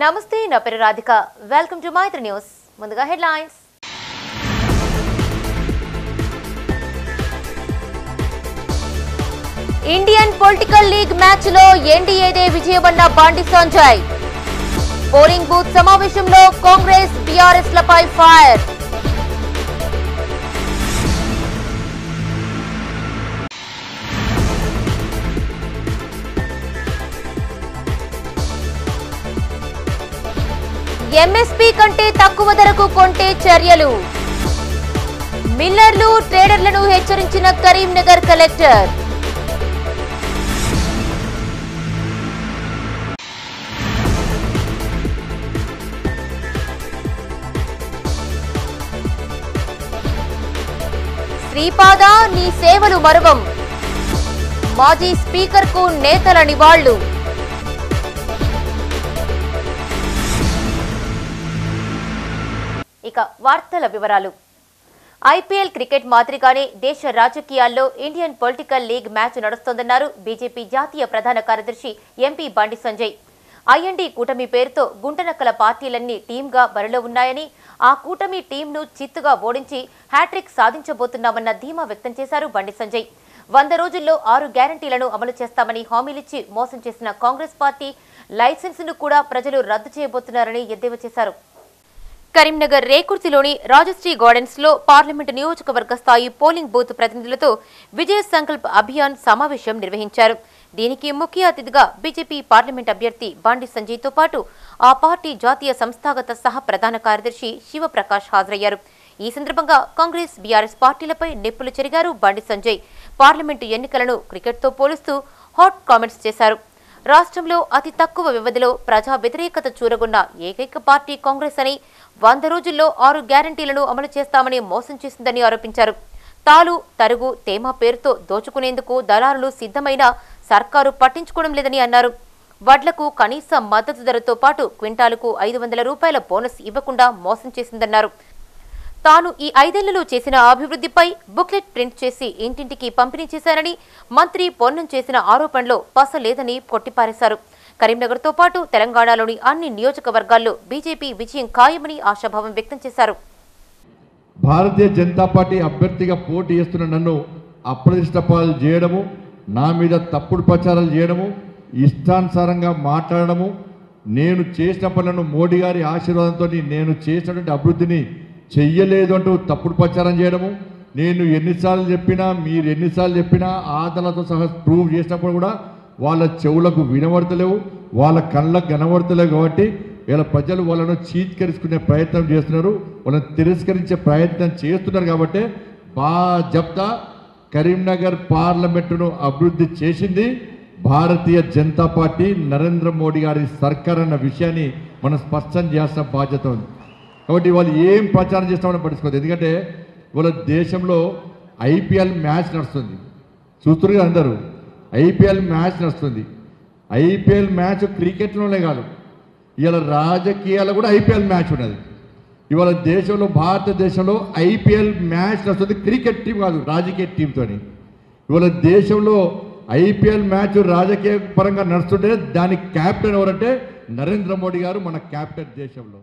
నమస్తే నా పేరు Radhika welcome to Maitri news ముందుగా headlines Indian political league match లో ఎన్డీఏదే విజయమన్న బండి సంజయ్ పోలింగ్ బూత్ సమావేశంలో కాంగ్రెస్ బీఆర్ఎస్ లపై ఫైర్ ఎంఎస్పీ కంటే తక్కువ ధరకు కొంటే చర్యలు మిల్లర్లు ట్రేడర్లను హెచ్చరించిన కరీంనగర్ కలెక్టర్ శ్రీపాద నీ సేవలు మరువం మాజీ స్పీకర్ కు నేతల నివాళులు ఇక వార్తల వివరాలు ఐపీఎల్ క్రికెట్ మాదిరిగానే దేశ రాజకీయాల్లో ఇండియన్ పొలిటికల్ లీగ్ మ్యాచ్ నడుస్తోందన్నారు బీజేపీ జాతీయ ప్రధాన కార్యదర్శి ఎంపీ బండి సంజయ్ ఐఎన్డీ కూటమి పేరుతో గుంటనక్కల పార్టీలన్నీ టీంగా బరిలో ఉన్నాయని ఆ కూటమి టీంను చిత్తుగా ఓడించి హ్యాట్రిక్ సాధించబోతున్నామన్న ధీమా వ్యక్తం చేశారు బండి సంజయ్ 100 రోజుల్లో 6 గ్యారంటీలను అమలు చేస్తామని హామీలిచ్చి మోసం చేసిన కాంగ్రెస్ పార్టీ లైసెన్సును కూడా ప్రజలు రద్దు చేయబోతున్నారని ఎద్దేవా చేశారు కరీంనగర్ రేకుర్తిలోని రాజశ్రీ గార్డెన్స్ లో పార్లమెంటు నియోజకవర్గ స్థాయి పోలింగ్ బూత్ ప్రతినిధులతో విజయ్ సంకల్ప్ అభియాన్ సమావేశం నిర్వహించారు దీనికి ముఖ్య అతిథిగా బీజేపీ పార్లమెంట్ అభ్యర్థి బండి సంజయ్ తో పాటు ఆ పార్టీ జాతీయ సంస్థాగత సహ ప్రధాన కార్యదర్శి శివప్రకాష్ హాజరయ్యారు ఈ సందర్భంగా కాంగ్రెస్ బీఆర్ఎస్ పార్టీలపై నిప్పులు చెరిగారు బండి సంజయ్ పార్లమెంటు ఎన్నికలను క్రికెట్ తో పోలుస్తూ హాట్ కామెంట్స్ చేశారు రాష్ట్రంలో అతి తక్కువ వ్యవధిలో ప్రజా వ్యతిరేకత చూరగొన్న ఏకైక పార్టీ కాంగ్రెస్ అని 100 రోజుల్లో 6 గ్యారంటీలను అమలు చేస్తామని మోసం చేసిందని ఆరోపించారు తాలు తరుగు తేమ పేరుతో దోచుకునేందుకు దళారులు సిద్ధమైన సర్కారు పట్టించుకోవడం లేదని అన్నారు వడ్లకు కనీస మద్దతు ధరతో పాటు క్వింటాలుకు 500 రూపాయల బోనస్ ఇవ్వకుండా మోసం చేసిందన్నారు తాను ఈ 5 ఏళ్లలో చేసిన అభివృద్ధిపై బుక్లెట్ ప్రింట్ చేసి ఇంటింటికి పంపిణీ చేశారని మంత్రి పొన్నం చేసిన ఆరోపణలో పస లేదని కొట్టిపారేశారు కరీంనగర్ తో పాటు తెలంగాణలోని అన్ని నియోజకవర్గాల్లో బీజేపీ విజయం ఖాయమని ఆశాభావం వ్యక్తం చేశారు భారతీయ జనతా పార్టీ అభ్యర్థిగా పోటీ చేస్తున్న నన్ను అప్రతిష్టపాలు చేయడము నా మీద తప్పుడు ప్రచారాలు చేయడము ఇష్టానుసారంగా మాట్లాడడము నేను చేసిన పనులను మోడీ గారి ఆశీర్వాదంతో నేను చేసినటువంటి అభివృద్ధిని చెయ్యలేదు అంటూ తప్పుడు ప్రచారం చేయడము నేను ఎన్నిసార్లు చెప్పినా మీరు ఎన్నిసార్లు చెప్పినా ఆధారాలతో సహా ప్రూవ్ చేసినప్పుడు కూడా వాళ్ళ చెవులకు వినబడతలేవు వాళ్ళ కళ్ళకు కనబడతలేవు కాబట్టి ఇలా ప్రజలు వాళ్ళను చీత్కరించుకునే ప్రయత్నం చేస్తున్నారు వాళ్ళని తిరస్కరించే ప్రయత్నం చేస్తున్నారు కాబట్టి బాజప్తా కరీంనగర్ పార్లమెంటును అభివృద్ధి చేసింది భారతీయ జనతా పార్టీ నరేంద్ర మోడీ గారి సర్కార్ అన్న విషయాన్ని మనం స్పష్టం చేయాల్సిన బాధ్యత ఉంది కాబట్టి వాళ్ళు ఏం ప్రచారం చేస్తామని పట్టించుకోదు ఎందుకంటే వాళ్ళ దేశంలో ఐపీఎల్ మ్యాచ్ నడుస్తుంది చూస్తున్నారు అందరూ ఐపీఎల్ మ్యాచ్ నడుస్తుంది ఐపీఎల్ మ్యాచ్ క్రికెట్లోనే కాదు ఇవాళ రాజకీయాల్లో కూడా ఐపీఎల్ మ్యాచ్ ఉన్నది ఇవాళ దేశంలో భారతదేశంలో ఐపీఎల్ మ్యాచ్ నడుస్తుంది క్రికెట్ టీం కాదు రాజకీయ టీంతో ఇవాళ దేశంలో ఐపీఎల్ మ్యాచ్ రాజకీయ పరంగా నడుస్తుంటే దానికి క్యాప్టెన్ ఎవరంటే నరేంద్ర మోడీ గారు మన క్యాప్టెన్ దేశంలో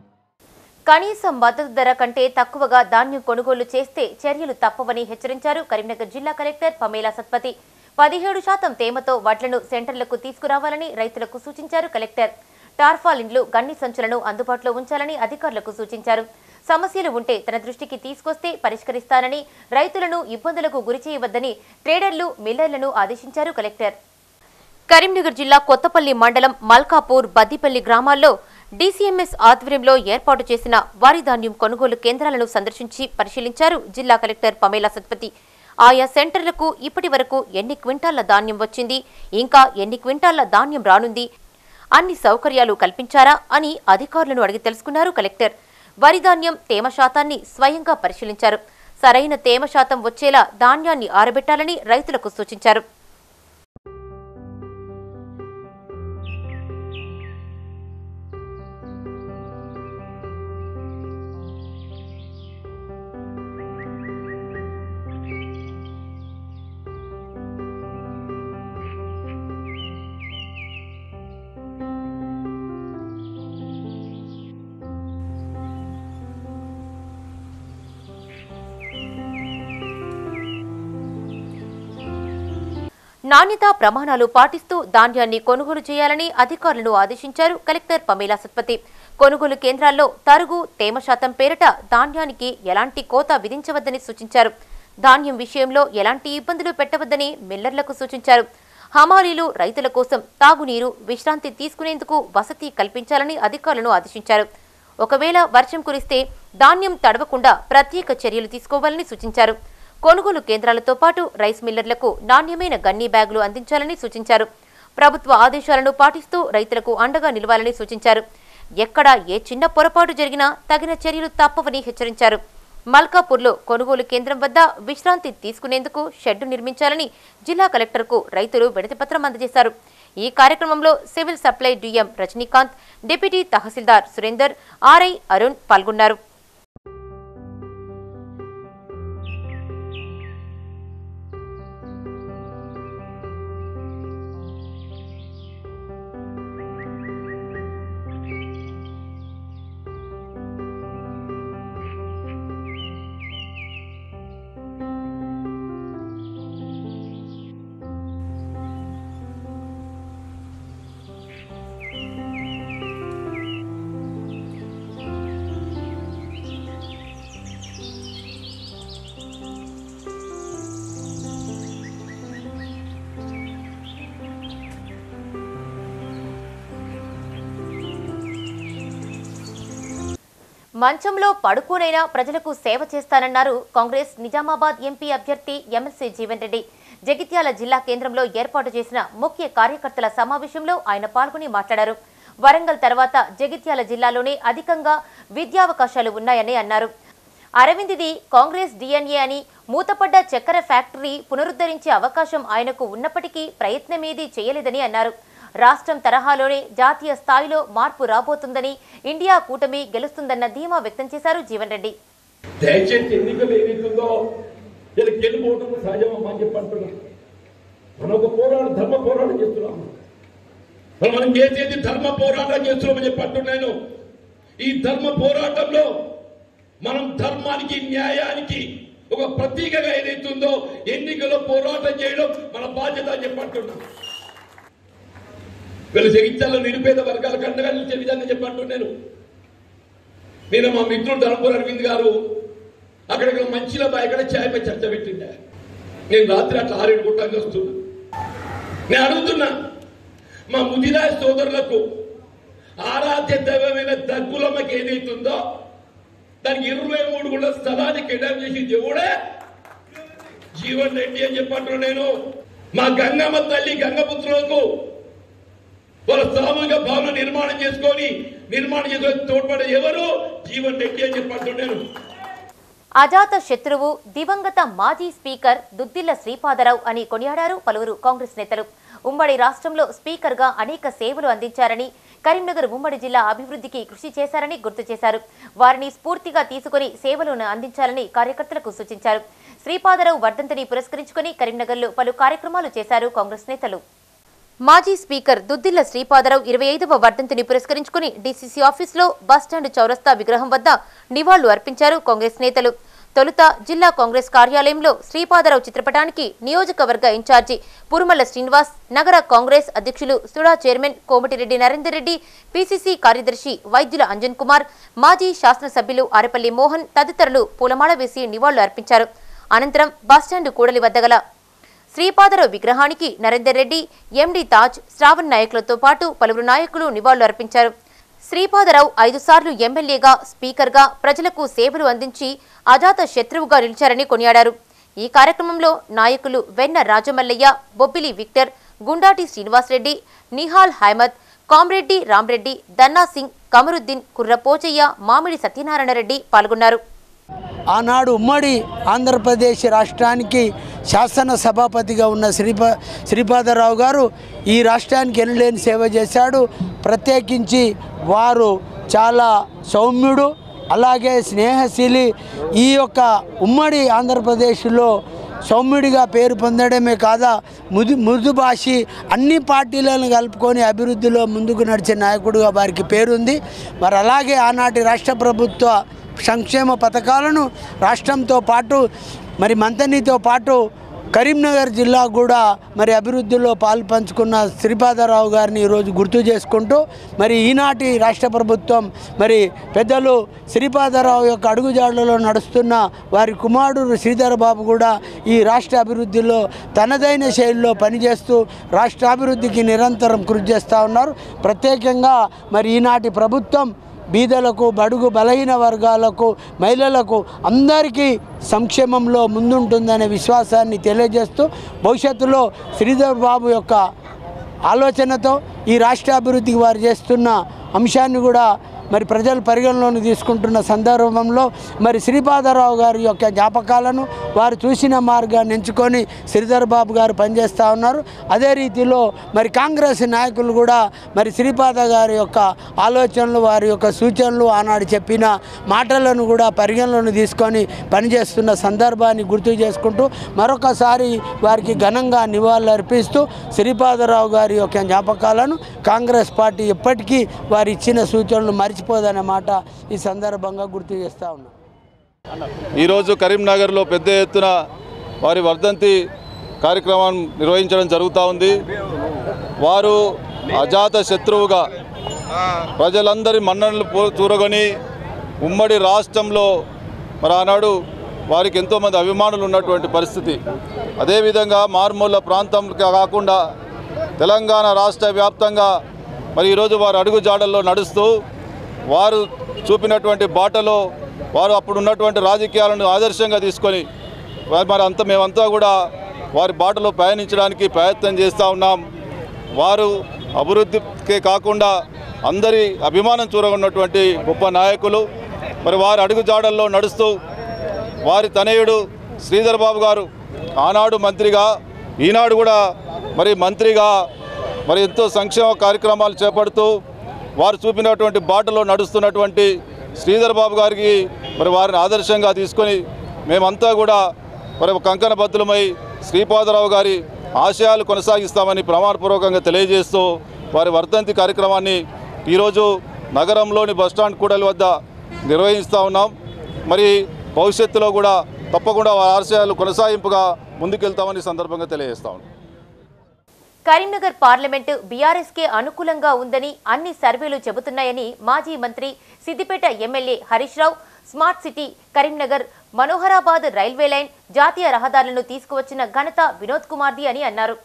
కనీస మద్దతు ధర కంటే తక్కువగా ధాన్యం కొనుగోలు చేస్తే చర్యలు తప్పవని హెచ్చరించారు కరీంనగర్ జిల్లా కలెక్టర్ పమేలా సత్పతి 17% తేమతో వడ్లను సెంటర్లకు తీసుకురావాలని రైతులకు సూచించారు కలెక్టర్ టార్పాలిన్లు గన్ని సంచులను అందుబాటులో ఉంచాలని అధికారులకు సూచించారు సమస్యలు ఉంటే తన దృష్టికి తీసుకొస్తే పరిష్కరిస్తానని రైతులను ఇబ్బందులకు గురిచేయవద్దని ట్రేడర్లు మిల్లర్లను ఆదేశించారు కలెక్టర్ కరీంనగర్ జిల్లా కొత్తపల్లి మండలం మల్కాపూర్ బద్దిపల్లి గ్రామాల్లో డీసీఎంఎస్ ఆధ్వర్యంలో ఏర్పాటు చేసిన వరి ధాన్యం కొనుగోలు కేంద్రాలను సందర్శించి పరిశీలించారు జిల్లా కలెక్టర్ పమేలా సత్పతి ఆయా సెంటర్లకు ఇప్పటి వరకు ఎన్ని క్వింటాళ్ల ధాన్యం వచ్చింది ఇంకా ఎన్ని క్వింటాళ్ల ధాన్యం రానుంది అన్ని సౌకర్యాలు కల్పించారా అని అధికారులను అడిగి తెలుసుకున్నారు కలెక్టర్ వరి ధాన్యం తేమ శాతాన్ని స్వయంగా పరిశీలించారు సరైన తేమ శాతం వచ్చేలా ధాన్యాన్ని ఆరబెట్టాలని రైతులకు సూచించారు నాణ్యతా ప్రమాణాలు పాటిస్తూ ధాన్యాన్ని కొనుగోలు చేయాలని అధికారులను ఆదేశించారు కలెక్టర్ పమేలా సత్పతి. కొనుగోలు కేంద్రాల్లో తరుగు, తేమ శాతం పేరిట ధాన్యానికి ఎలాంటి కోత విధించవద్దని సూచించారు. ధాన్యం విషయంలో ఎలాంటి ఇబ్బందులు పెట్టవద్దని మిల్లర్లకు సూచించారు. హమాలీలు రైతుల కోసం తాగునీరు, విశ్రాంతి తీసుకునేందుకు వసతి కల్పించాలని అధికారులను ఆదేశించారు. ఒకవేళ వర్షం కురిస్తే ధాన్యం తడవకుండా ప్రత్యేక చర్యలు తీసుకోవాలని సూచించారు. కొనుగోలు కేంద్రాలతో పాటు రైస్ మిల్లర్లకు నాణ్యమైన గన్నీ బ్యాగులు అందించాలని సూచించారు. ప్రభుత్వ ఆదేశాలను పాటిస్తూ రైతులకు అండగా నిలవాలని సూచించారు. ఎక్కడా ఏ చిన్న పొరపాటు జరిగినా తగిన చర్యలు తప్పవని హెచ్చరించారు. మల్కాపూర్లో కొనుగోలు కేంద్రం వద్ద విశ్రాంతి తీసుకునేందుకు షెడ్డు నిర్మించాలని జిల్లా కలెక్టర్కు రైతులు వినతిపత్రం అందజేశారు. ఈ కార్యక్రమంలో civil supply DM Rajinikanth, deputy tahsildar Surender, RI Arun పాల్గొన్నారు. మంచంలో పడుకోనైనా ప్రజలకు సేవ చేస్తానన్నారు కాంగ్రెస్ నిజామాబాద్ ఎంపీ అభ్యర్థి ఎమ్మెల్సీ జీవన్ రెడ్డి. జగిత్యాల జిల్లా కేంద్రంలో ఏర్పాటు చేసిన ముఖ్య కార్యకర్తల సమావేశంలో ఆయన పాల్గొని మాట్లాడారు. వరంగల్ తర్వాత జగిత్యాల జిల్లాలోనే అధికంగా విద్యావకాశాలు ఉన్నాయని అన్నారు. అరవింద్ది కాంగ్రెస్ డిఎన్ఏ అని, మూతపడ్డ చక్కెర ఫ్యాక్టరీ పునరుద్ధరించే అవకాశం ఆయనకు ఉన్నప్పటికీ ప్రయత్నమేదీ చేయలేదని అన్నారు. రాష్ట్రం తరహాలోనే జాతీయ స్థాయిలో మార్పు రాబోతుందని, ఇండియా కూటమి గెలుస్తుందన్న ధీమా వ్యక్తం చేశారు జీవన్ రెడ్డి. దయచేసి ఎన్నికలు ఏదైతుందో గెలుపోవడం సహజమా అని చెప్పంటున్నాం. మనం ఒక ధర్మ పోరాటం చేస్తున్నాము. మనం చేసేది ధర్మ పోరాటం చేస్తున్నామని చెప్పంటున్నాను. ఈ ధర్మ పోరాటంలో మనం ధర్మానికి, న్యాయానికి ఒక ప్రతీకగా ఏదైతుందో ఎన్నికల్లో పోరాటం చేయడం మన బాధ్యత అని చెప్పంటున్నాం. వీళ్ళు జగిత్యాలలో నిరుపేద వర్గాలకు అండగా నిలిచే విధంగా చెప్పంటున్నాను. నేను మా మిత్రుడు ధనపూర్ అరవింద్ గారు అక్కడ మంచిలో ఇక్కడ ఛాయపై చర్చ పెట్టిందా. నేను రాత్రి అట్లా 6-7 గుట్టానికి వస్తున్నా. నేను అడుగుతున్నా, మా ముదిరాజ్ సోదరులకు ఆరాధ్య దైవమైన దగ్గులమ్మకి ఏదైతుందో దానికి 23 గుళ్ళ స్థలాన్ని కేటాయింపు చేసి దేవుడే జీవన్ రెడ్డి అని చెప్పంటున్నా. నేను మా గంగమ్మ తల్లి గంగపుత్రులకు వాళ్ళ సామూహిక భవనం నిర్మాణం చేసుకొని తోడ్పడే ఎవరు జీవన్ రెడ్డి అని చెప్పంటున్నాను. అజాత శత్రువు దివంగత మాజీ స్పీకర్ దుద్దిల్ల శ్రీపాదరావు అని కొనియాడారు పలువురు కాంగ్రెస్ నేతలు. ఉమ్మడి రాష్ట్రంలో స్పీకర్గా అనేక సేవలు అందించారని, కరీంనగర్ ఉమ్మడి జిల్లా అభివృద్ధికి కృషి చేశారని గుర్తు చేశారు. వారిని స్ఫూర్తిగా తీసుకుని సేవలను అందించాలని కార్యకర్తలకు సూచించారు. శ్రీపాదరావు వర్ధంతిని పురస్కరించుకుని కరీంనగర్లో పలు కార్యక్రమాలు చేశారు కాంగ్రెస్ నేతలు. మాజీ స్పీకర్ దుద్దిల్ల శ్రీపాదరావు 25వ వర్ధంతిని పురస్కరించుకుని డీసీసీ ఆఫీసులో బస్టాండ్ చౌరస్తా విగ్రహం వద్ద నివాళులు అర్పించారు కాంగ్రెస్ నేతలు. తొలుత జిల్లా కాంగ్రెస్ కార్యాలయంలో శ్రీపాదరావు చిత్రపటానికి నియోజకవర్గ ఇన్ఛార్జి పురుమల్ల శ్రీనివాస్, నగర కాంగ్రెస్ అధ్యక్షులు సుడా చైర్మన్ కోమటిరెడ్డి నరేందర్ రెడ్డి, పీసీసీ కార్యదర్శి వైద్యుల అంజన్ కుమార్, మాజీ శాసనసభ్యులు ఆరెపల్లి మోహన్ తదితరులు పూలమాల వేసి నివాళులు అర్పించారు. అనంతరం బస్టాండ్ కూడలి వద్ద గల శ్రీపాదరావు విగ్రహానికి నరేందర్ రెడ్డి, ఎండి తాజ్, శ్రావణ్ నాయకులతో పాటు పలువురు నాయకులు నివాళులు అర్పించారు. శ్రీపాదరావు 5 సార్లు ఎమ్మెల్యేగా, స్పీకర్గా ప్రజలకు సేవలు అందించి అజాత శత్రువుగా నిలిచారని కొనియాడారు. ఈ కార్యక్రమంలో నాయకులు వెన్న రాజమల్లయ్య, బొబ్బిలి విక్టర్, గుండాటి శ్రీనివాసరెడ్డి, నిహాల్ హైమద్, కామ్రెడ్డి రామ్రెడ్డి, దన్నా సింగ్, కమరుద్దీన్, కుర్ర పోచయ్య, మామిడి సత్యనారాయణ రెడ్డి పాల్గొన్నారు. ఆనాడు ఉమ్మడి ఆంధ్రప్రదేశ్ రాష్ట్రానికి శాసన సభాపతిగా ఉన్న శ్రీపాదరావు గారు ఈ రాష్ట్రానికి ఎనలేని సేవ చేశాడు. ప్రత్యేకించి వారు చాలా సౌమ్యుడు, అలాగే స్నేహశీలి. ఈ యొక్క ఉమ్మడి ఆంధ్రప్రదేశ్లో సౌమ్యుడిగా పేరు పొందడమే కాదా మృదు భాషి, అన్ని పార్టీలను కలుపుకొని అభివృద్ధిలో ముందుకు నడిచే నాయకుడిగా వారికి పేరుంది. మరి అలాగే ఆనాటి రాష్ట్ర ప్రభుత్వ సంక్షేమ పథకాలను రాష్ట్రంతో పాటు మరి మంతనితో పాటు కరీంనగర్ జిల్లా కూడా మరి అభివృద్ధిలో పాలు పంచుకున్న శ్రీపాదరావు గారిని ఈరోజు గుర్తు చేసుకుంటూ మరి ఈనాటి రాష్ట్ర ప్రభుత్వం మరి పెద్దలు శ్రీపాదరావు యొక్క అడుగుజాడలలో నడుస్తున్న వారి కుమారుడు శ్రీధర్ బాబు కూడా ఈ రాష్ట్ర అభివృద్ధిలో తనదైన శైలిలో పనిచేస్తూ రాష్ట్రాభివృద్ధికి నిరంతరం కృషి చేస్తూ ఉన్నారు. ప్రత్యేకంగా మరి ఈనాటి ప్రభుత్వం బీదలకు, బడుగు బలహీన వర్గాలకు, మహిళలకు అందరికీ సంక్షేమంలో ముందుంటుందనే విశ్వాసాన్ని తెలియజేస్తూ భవిష్యత్తులో శ్రీధర్ బాబు యొక్క ఆలోచనతో ఈ రాష్ట్ర అభివృద్ధికి వారు చేస్తున్న అంశాన్ని కూడా మరి ప్రజలు పరిగణలోకి తీసుకుంటున్న సందర్భంలో మరి శ్రీపాదరావు గారి యొక్క జ్ఞాపకాలను వారు చూసిన మార్గాన్ని ఎంచుకొని శ్రీధర్ బాబు గారు పనిచేస్తూ ఉన్నారు. అదే రీతిలో మరి కాంగ్రెస్ నాయకులు కూడా మరి శ్రీపాద గారి యొక్క ఆలోచనలు, వారి యొక్క సూచనలు, ఆనాడు చెప్పిన మాటలను కూడా పరిగణలోకి తీసుకొని పనిచేస్తున్న సందర్భాన్ని గుర్తు చేసుకుంటూ మరొకసారి వారికి ఘనంగా నివాళులర్పిస్తూ శ్రీపాదరావు గారి యొక్క జ్ఞాపకాలను కాంగ్రెస్ పార్టీ ఎప్పటికీ వారు ఇచ్చిన సూచనలు మర్చిపోదనే మాట ఈ సందర్భంగా గుర్తు చేస్తూ ఉన్నాం. ఈరోజు కరీంనగర్లో పెద్ద ఎత్తున వారి వర్ధంతి కార్యక్రమం నిర్వహించడం జరుగుతూ ఉంది. వారు అజాత శత్రువుగా ప్రజలందరి మన్ననలు చూరగొని ఉమ్మడి రాష్ట్రంలో మరి ఆనాడు వారికి ఎంతోమంది అభిమానులు ఉన్నటువంటి పరిస్థితి. అదేవిధంగా మారుమూల ప్రాంతం కాకుండా తెలంగాణ రాష్ట్ర వ్యాప్తంగా మరి ఈరోజు వారు అడుగు జాడల్లో నడుస్తూ వారు చూపినటువంటి బాటలో వారు అప్పుడు ఉన్నటువంటి రాజకీయాలను ఆదర్శంగా తీసుకొని మరి మేమంతా కూడా వారి బాటలో పయనించడానికి ప్రయత్నం చేస్తూ ఉన్నాం. వారు అభివృద్ధికే కాకుండా అందరి అభిమానం చూరగొన్నటువంటి గొప్ప నాయకులు. మరి వారి అడుగు జాడల్లో నడుస్తూ వారి తనయుడు శ్రీధర్ బాబు గారు ఆనాడు మంత్రిగా, ఈనాడు కూడా మరి మంత్రిగా మరి ఎంతో సంక్షేమ కార్యక్రమాలు చేపడుతూ వారు చూపినటువంటి బాటలో నడుస్తున్నటువంటి శ్రీధర్ బాబు గారికి మరి వారిని ఆదర్శంగా తీసుకొని మేమంతా కూడా మరి కంకణబద్ధులమై శ్రీపాదరావు గారి ఆశయాలు కొనసాగిస్తామని ప్రమాణపూర్వకంగా తెలియజేస్తూ వారి వర్ధంతి కార్యక్రమాన్ని ఈరోజు నగరంలోని బస్టాండ్ కూడలి వద్ద నిర్వహిస్తూ ఉన్నాం. మరి భవిష్యత్తులో కూడా తప్పకుండా వారి ఆశయాలు కొనసాగింపుగా ముందుకెళ్తామని సందర్భంగా తెలియజేస్తా ఉన్నాం. కరీంనగర్ పార్లమెంటు బీఆర్ఎస్కే అనుకూలంగా ఉందని అన్ని సర్వేలు చెబుతున్నాయని మాజీ మంత్రి Siddipet MLA Harish Rao smart city Karimnagar Manoharabad railway line జాతీయ రహదారులను తీసుకువచ్చిన ఘనత వినోద్ కుమార్ది అని అన్నారు.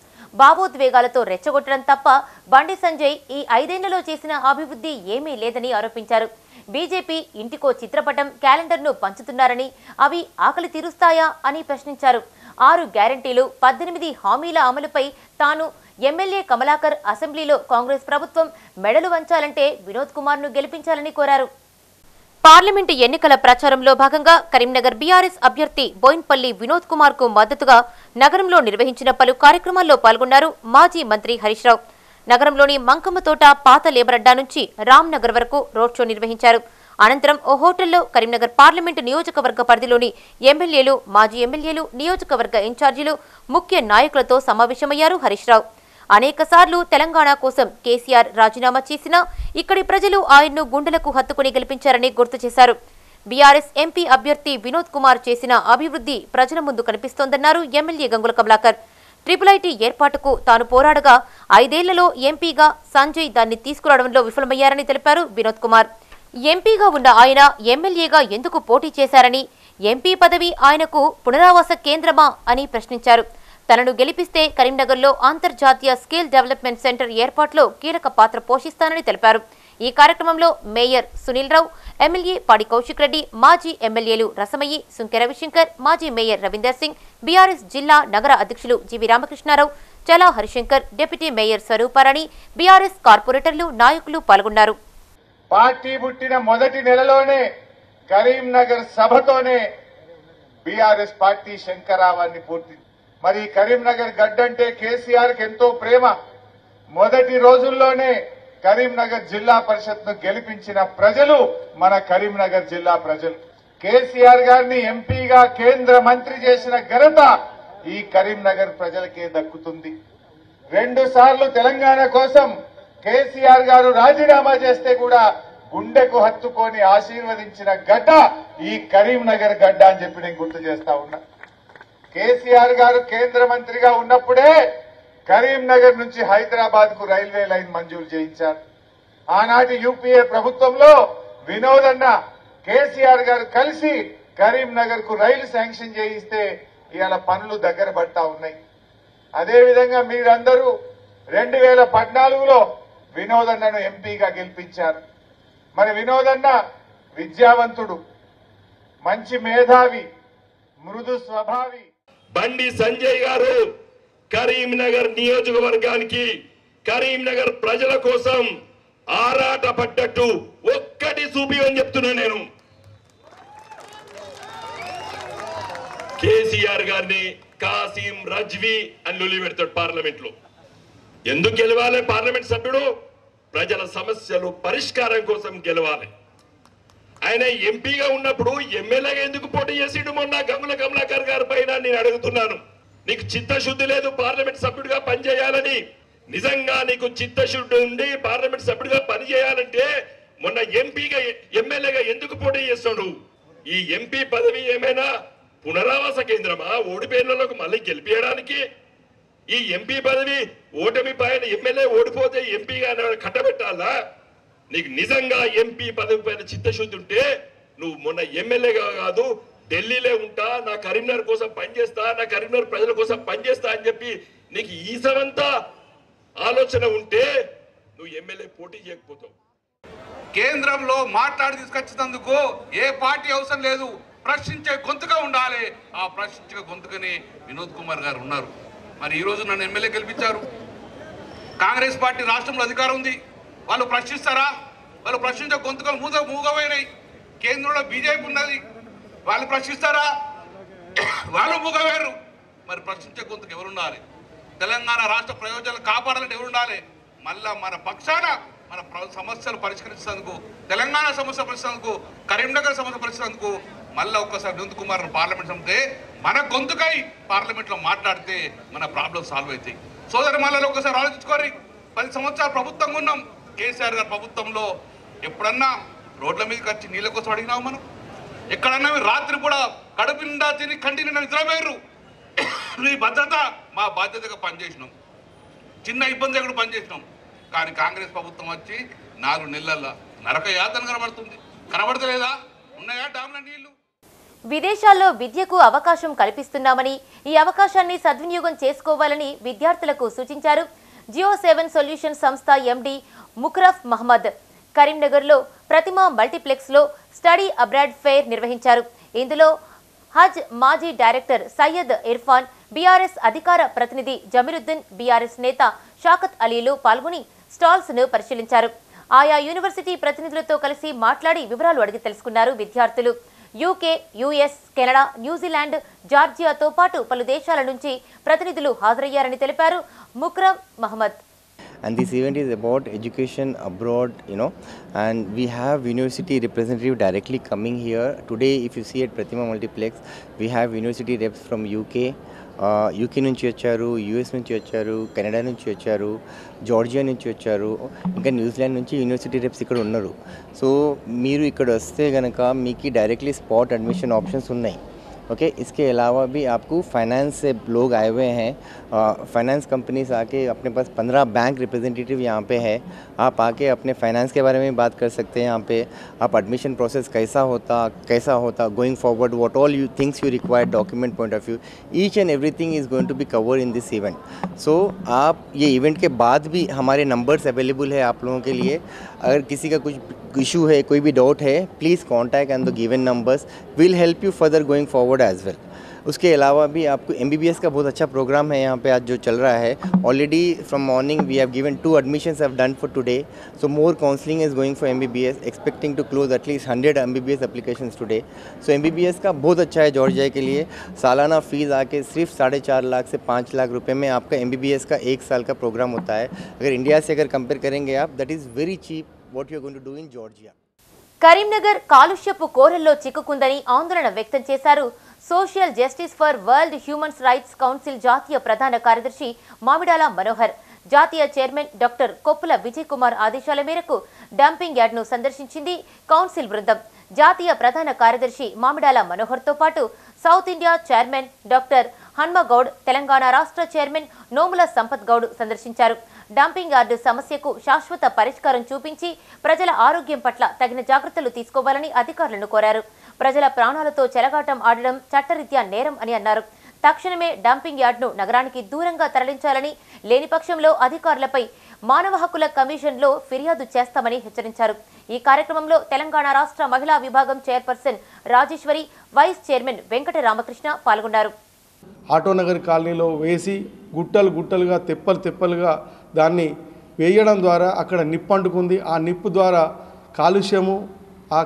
భావోద్వేగాలతో రెచ్చగొట్టడం తప్ప బండి సంజయ్ ఈ 5 ఏళ్లలో చేసిన అభివృద్ధి ఏమీ లేదని ఆరోపించారు. బీజేపీ ఇంటికో చిత్రపటం, క్యాలెండర్ను పంచుతున్నారని అవి ఆకలి తీరుస్తాయా అని ప్రశ్నించారు. 6 గ్యారంటీలు, 18 హామీల అమలుపై తాను ఎమ్మెల్యే కమలాకర్ అసెంబ్లీలో కాంగ్రెస్ ప్రభుత్వం మెడలు వంచాలంటే వినోద్ కుమార్ను గెలిపించాలని కోరారు. పార్లమెంటు ఎన్నికల ప్రచారంలో భాగంగా కరీంనగర్ బీఆర్ఎస్ అభ్యర్థి బోయిన్పల్లి వినోద్ కుమార్ కు మద్దతుగా నగరంలో నిర్వహించిన పలు కార్యక్రమాల్లో పాల్గొన్నారు మాజీ మంత్రి హరీష్ రావు. నగరంలోని మంకమ్మతోట, పాత లేబరడ్డా నుంచి రామ్నగర్ వరకు రోడ్ షో నిర్వహించారు. అనంతరం ఓ హోటల్లో కరీంనగర్ పార్లమెంటు నియోజకవర్గ పరిధిలోని ఎమ్మెల్యేలు, మాజీ ఎమ్మెల్యేలు, నియోజకవర్గ ఇన్ఛార్జీలు, ముఖ్య నాయకులతో సమావేశమయ్యారు హరీష్ రావు. అనేకసార్లు తెలంగాణ కోసం కేసీఆర్ రాజీనామా చేసినా ఇక్కడి ప్రజలు ఆయన్ను గుండెలకు హత్తుకుని గెలిపించారని గుర్తు చేశారు. బీఆర్ఎస్ ఎంపీ అభ్యర్థి వినోద్ కుమార్ చేసిన అభివృద్ధి ప్రజల ముందు కనిపిస్తోందన్నారు ఎమ్మెల్యే గంగుల కమలాకర్. ట్రిపుల్ ఏర్పాటుకు తాను పోరాడగా 5 ఏళ్లలో ఎంపీగా సంజయ్ దాన్ని తీసుకురావడంలో విఫలమయ్యారని తెలిపారు వినోద్ కుమార్. ఎంపీగా ఉన్న ఆయన ఎమ్మెల్యేగా ఎందుకు పోటీ చేశారని, ఎంపీ పదవి ఆయనకు పునరావాస కేంద్రమా అని ప్రశ్నించారు. తనను గెలిపిస్తే కరీంనగర్లో అంతర్జాతీయ స్కిల్ డెవలప్మెంట్ సెంటర్ ఏర్పాటులో కీలక పాత్ర పోషిస్తానని తెలిపారు. ఈ కార్యక్రమంలో మేయర్ సునీల్ రావు, ఎమ్మెల్యే పాడి కౌశిక్ రెడ్డి, మాజీ ఎమ్మెల్యేలు రసమయ్యి, సుంకె రవిశంకర్, మాజీ మేయర్ రవీందర్ సింగ్, బీఆర్ఎస్ జిల్లా నగర అధ్యక్షులు GV Ramakrishnarao, Chala Harishankar, deputy mayor Swaruparani, BRS కార్పొరేటర్లు, నాయకులు పాల్గొన్నారు. పార్టీ పుట్టిన మొదటి నెలలోనే కరీంనగర్ సభతోనే బీఆర్ఎస్ పార్టీ శంకరావాన్ని పూర్తి. మరి కరీంనగర్ గడ్డంటే కేసీఆర్కి ఎంతో ప్రేమ. మొదటి రోజుల్లోనే కరీంనగర్ జిల్లా పరిషత్ను గెలిపించిన ప్రజలు మన కరీంనగర్ జిల్లా ప్రజలు. కేసీఆర్ గారిని ఎంపీగా కేంద్ర మంత్రి చేసిన ఘనత ఈ కరీంనగర్ ప్రజలకే దక్కుతుంది. 2 సార్లు తెలంగాణ కోసం కేసీఆర్ గారు రాజీనామా చేస్తే కూడా గుండెకు హత్తుకొని ఆశీర్వదించిన గడ్డ ఈ కరీంనగర్ గడ్డ అని చెప్పి నేను గుర్తు చేస్తా ఉన్నా. కేసీఆర్ గారు కేంద్ర మంత్రిగా ఉన్నప్పుడే కరీంనగర్ నుంచి హైదరాబాద్ కు రైల్వే లైన్ మంజూరు చేయించారు. ఆనాటి యూపీఏ ప్రభుత్వంలో వినోద్ అన్న కేసీఆర్ గారు కలిసి కరీంనగర్ కు రైలు శాంక్షన్ చేయిస్తే ఇవాళ పనులు దగ్గర పడతా ఉన్నాయి. అదేవిధంగా మీరందరూ 2014లో వినోదన్నను ఎంపీగా గెలిపించారు. మరి వినోదన్న విద్యావంతుడు, మంచి మేధావి, మృదు స్వభావి. బండి సంజయ్ గారు కరీంనగర్ నియోజకవర్గానికి, కరీంనగర్ ప్రజల కోసం ఆరాట పడ్డట్టు ఒక్కటి చూపిమని చెప్తున్నా నేను. కేసీఆర్ గారిని కాసిం రజ్వీ అని లొల్లి పెడతాడు పార్లమెంట్ లో. ఎందుకు గెలవాలి? పార్లమెంట్ సభ్యుడు ప్రజల సమస్యలు పరిష్కారం కోసం గెలవాలి. ఆయన ఎంపీగా ఉన్నప్పుడు ఎమ్మెల్యేగా ఎందుకు పోటీ చేసిండు? మొన్న గంగుల కమలాకర్ గారి పైన నేను అడుగుతున్నాను, నీకు చిత్తశుద్ధి లేదు పార్లమెంట్ సభ్యుడిగా పనిచేయాలని? నిజంగా నీకు చిత్తశుద్ధి ఉండి పార్లమెంట్ సభ్యుడిగా పనిచేయాలంటే మొన్న ఎంపీగా ఎమ్మెల్యేగా ఎందుకు పోటీ చేస్తాడు? ఈ ఎంపీ పదవి ఏమైనా పునరావాస కేంద్రమా? ఓడిపోయినలకు మళ్ళీ గెలిపించడానికి? ఈ ఎంపీ పదవి ఓటమి పైన ఎమ్మెల్యే ఓడిపోతే ఎంపీగా కట్టబెట్టాలా? నీకు నిజంగా ఎంపీ పదవి పైన చిత్తశుద్ధి ఉంటే నువ్వు మొన్న ఎమ్మెల్యేగా కాదు, ఢిల్లీలో ఉంటా, నా కరీంనగర్ కోసం పనిచేస్తా, నా కరీంనగర్ ప్రజల కోసం పనిచేస్తా అని చెప్పి నీకు ఈ సమంతా ఆలోచన ఉంటే నువ్వు ఎమ్మెల్యే పోటీ చేయకపోతావు. కేంద్రంలో మాట్లాడి తీసుకొచ్చినందుకు ఏ పార్టీ అవసరం లేదు, ప్రశ్నించే గొంతుగా ఉండాలి. ఆ ప్రశ్నించే గొంతుకని వినోద్ కుమార్ గారు ఉన్నారు. మరి ఈ రోజు నన్ను ఎమ్మెల్యే గెలిపించారు. కాంగ్రెస్ పార్టీ రాష్ట్రంలో అధికారం ఉంది, వాళ్ళు ప్రశ్నిస్తారా? వాళ్ళు ప్రశ్నించే గొంతుకలు మూగపోయినాయి. కేంద్రంలో బీజేపీ ఉన్నది, వాళ్ళు ప్రశ్నిస్తారా? వాళ్ళు మూగవేరు. మరి ప్రశ్నించే గొంతుకు ఎవరు ఉండాలి? తెలంగాణ రాష్ట్ర ప్రయోజనాలు కాపాడాలంటే ఎవరు ఉండాలి? మళ్ళా మన పక్షాన మన సమస్యలు పరిష్కరించేందుకు, తెలంగాణ సమస్య పరిష్కరించేందుకు, కరీంనగర్ సమస్య పరిష్కరించేందుకు మళ్ళీ ఒక్కసారి వినోద్ కుమార్ పార్లమెంట్ సమితే మన గొంతుకై పార్లమెంట్ లో మాట్లాడితే మన ప్రాబ్లం సాల్వ్ అవుతాయి. సోదరి మళ్ళీ ఒకసారి ఆలోచించుకోరి. 10 సంవత్సరాలు ప్రభుత్వంగా ఉన్నాం. కేసీఆర్ గారి ప్రభుత్వంలో ఎప్పుడన్నా రోడ్ల మీదకి వచ్చి నీళ్ళ కోసం అడిగినావు మనం? ఎక్కడన్నా రాత్రి కూడా కడుపు నిండా తిని కంటి నిండా నిద్రపోయారు. నీ భద్రత మా బాధ్యతగా పనిచేసినాం, చిన్న ఇబ్బంది కూడా పనిచేసినాం. కానీ కాంగ్రెస్ ప్రభుత్వం వచ్చి 4 నెలల నరక యాతన కనబడతలేదా? ఉన్నాయా డామ్ల నీళ్లు? విదేశాల్లో విద్యకు అవకాశం కల్పిస్తున్నామని, ఈ అవకాశాన్ని సద్వినియోగం చేసుకోవాలని విద్యార్థులకు సూచించారు జియో 7 సొల్యూషన్ సంస్థ ఎండి ముకరఫ్ మహమ్మద్. కరీంనగర్లో ప్రతిమ మల్టీప్లెక్స్లో స్టడీ అబ్రాడ్ ఫెయిర్ నిర్వహించారు. ఇందులో హజ్ మాజీ డైరెక్టర్ సయ్యద్ ఇర్ఫాన్, బీఆర్ఎస్ అధికార ప్రతినిధి జమీరుద్దీన్, బీఆర్ఎస్ నేత షాకత్ అలీలు పాల్గొని స్టాల్స్ ను పరిశీలించారు. ఆయా యూనివర్సిటీ ప్రతినిధులతో కలిసి మాట్లాడి వివరాలు అడిగి తెలుసుకున్నారు విద్యార్థులు. యూకే, యుఎస్, కెనడా, న్యూజిలాండ్, జార్జియాతో పాటు పలు దేశాల నుంచి ప్రతినిధులు హాజరయ్యారని తెలిపారు ముకరమ్ Mohammed. And this event is about education abroad, and we have university representative directly coming here. Today, if you see at Pratima Multiplex, we have university reps from UK నుంచి వచ్చారు, US నుంచి వచ్చారు, కెనడా నుంచి వచ్చారు, జార్జియా నుంచి వచ్చారు, ఇంకా New Zealand నుంచి యూనివర్సిటీ రెప్స్ ఇక్కడ ఉన్నారు. సో మీరు ఇక్కడ వస్తే కనుక మీకు డైరెక్ట్లీ స్పాట్ అడ్మిషన్ ఆప్షన్స్ ఉన్నాయి. ओके इसके अलावा भी आपको फाइनेंस से लोग आए हुए हैं, फाइनेंस कंपनीज आके अपने पास 15 बैंक रिप्रेजेंटेटिव यहाँ पे है. आप आके अपने फाइनेंस के बारे में बात कर सकते हैं. यहाँ पे आप एडमिशन प्रोसेस कैसा होता going forward, what all you things you require document point of view, each and everything is going to be cover in this event. So आप ये इवेंट के बाद भी हमारे नंबर्स अवेलेबल है आप लोगों के लिए. अगर किसी का कुछ इशू है, कोई भी डाउट है, please contact and the given numbers will help you further going forward as well. उसके अलावा भी आपको MBBS का बहुत अच्छा प्रोग्राम है यहाँ पे आज जो चल रहा है. Already from morning we have given 2 admissions have done for today. So more counselling is going for MBBS, expecting to close at least 100 MBBS applications today. So MBBS का बहुत अच्छा है जॉर्जिया के लिए. सालाना फीस आके सिर्फ 4.5 लाख से 5 लाख रुपए में आपका MBBS का 1 साल का प्रोग्राम होता है. अगर इंडिया से अगर कंपेयर करेंगे आप, that is very cheap what you are going to do in Georgia. Karimnagar కాలుష్యపు కోరల్లో చిక్కుకుందని ఆందోళన వ్యక్తం చేశారు social justice for world human rights council జాతీయ ప్రధాన కార్యదర్శి మామిడాల మనోహర్. జాతీయ చైర్మన్ డాక్టర్ కొప్పుల విజయ్ కుమార్ ఆదేశాల మేరకు డంపింగ్ యార్డ్ను సందర్శించింది కౌన్సిల్ బృందం. జాతీయ ప్రధాన కార్యదర్శి మామిడాల మనోహర్తో పాటు south India chairman doctor Hanmagoud, Telangana రాష్ట్ర చైర్మన్ నోముల సంపత్ గౌడ్ సందర్శించారు. డంపింగ్ యార్డు సమస్యకు శాశ్వత పరిష్కారం చూపించి ప్రజల ఆరోగ్యం పట్ల తగిన జాగ్రత్తలు తీసుకోవాలని అధికారులను కోరారు. ప్రజల ప్రాణాలతో చెలగాటం ఆడడం చట్టరీత్యా నేరం అని అన్నారు. తక్షణమే డంపింగ్ యార్డ్ను నగరానికి దూరంగా తరలించాలని, లేని పక్షంలో అధికారులపై మానవ హక్కుల కమిషన్లో ఫిర్యాదు చేస్తామని హెచ్చరించారు. ఈ కార్యక్రమంలో తెలంగాణ రాష్ట్ర మహిళా విభాగం chairperson Rajeshwari, vice chairman Venkata Ramakrishna పాల్గొన్నారు. ఆటోనగర్ కాలనీలో వేసి గుట్టలుగా తెప్పలుగా దాన్ని వేయడం ద్వారా అక్కడ నిప్పు అంటుకుంది. ఆ నిప్పు ద్వారా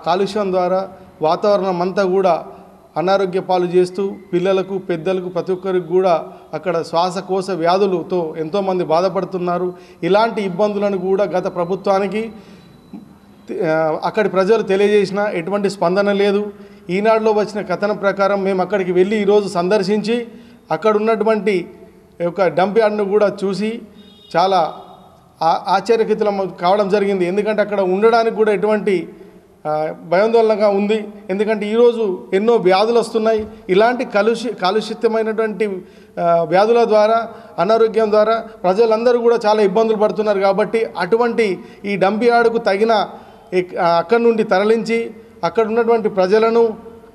కాలుష్యం ద్వారా వాతావరణం అంతా కూడా అనారోగ్య పాలు చేస్తూ పిల్లలకు, పెద్దలకు, ప్రతి ఒక్కరికి కూడా అక్కడ శ్వాసకోశ వ్యాధులతో ఎంతోమంది బాధపడుతున్నారు. ఇలాంటి ఇబ్బందులను కూడా గత ప్రభుత్వానికి అక్కడి ప్రజలు తెలియజేసినా ఎటువంటి స్పందన లేదు. ఈనాడులో వచ్చిన కథనం ప్రకారం మేము అక్కడికి వెళ్ళి ఈరోజు సందర్శించి అక్కడ ఉన్నటువంటి ఒక డంప్ యార్డ్ను కూడా చూసి చాలా ఆశ్చర్యకితులం కావడం జరిగింది. ఎందుకంటే అక్కడ ఉండడానికి కూడా ఎటువంటి భయాందోళనగా ఉంది. ఎందుకంటే ఈరోజు ఎన్నో వ్యాధులు వస్తున్నాయి. ఇలాంటి కాలుష్యమైనటువంటి వ్యాధుల ద్వారా, అనారోగ్యం ద్వారా ప్రజలందరూ కూడా చాలా ఇబ్బందులు పడుతున్నారు. కాబట్టి అటువంటి ఈ డంప్ యార్డుకు తగిన అక్కడి నుండి తరలించి అక్కడ ఉన్నటువంటి ప్రజలను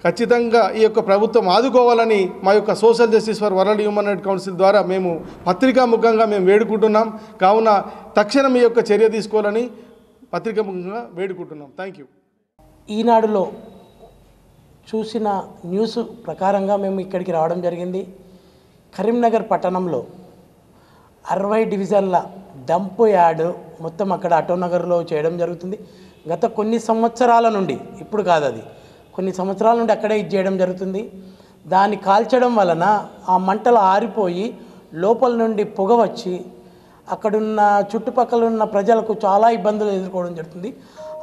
ఖచ్చితంగా ఈ యొక్క ప్రభుత్వం ఆదుకోవాలని మా యొక్క social justice for world human rights council ద్వారా మేము పత్రికాముఖంగా వేడుకుంటున్నాం. కావున తక్షణం ఈ యొక్క చర్య తీసుకోవాలని పత్రికాముఖంగా వేడుకుంటున్నాం. Thank you. ఈనాడులో చూసిన న్యూస్ ప్రకారంగా మేము ఇక్కడికి రావడం జరిగింది. కరీంనగర్ పట్టణంలో 60 డివిజన్ల డంప్ యార్డు మొత్తం అక్కడ ఆటోనగర్లో చేయడం జరుగుతుంది. గత కొన్ని సంవత్సరాల నుండి, ఇప్పుడు కాదు, అది కొన్ని సంవత్సరాల నుండి అక్కడే ఇది చేయడం జరుగుతుంది. దాన్ని కాల్చడం వలన ఆ మంటలు ఆరిపోయి లోపల నుండి పొగ వచ్చి అక్కడున్న చుట్టుపక్కల ఉన్న ప్రజలకు చాలా ఇబ్బందులు ఎదుర్కోవడం జరుగుతుంది.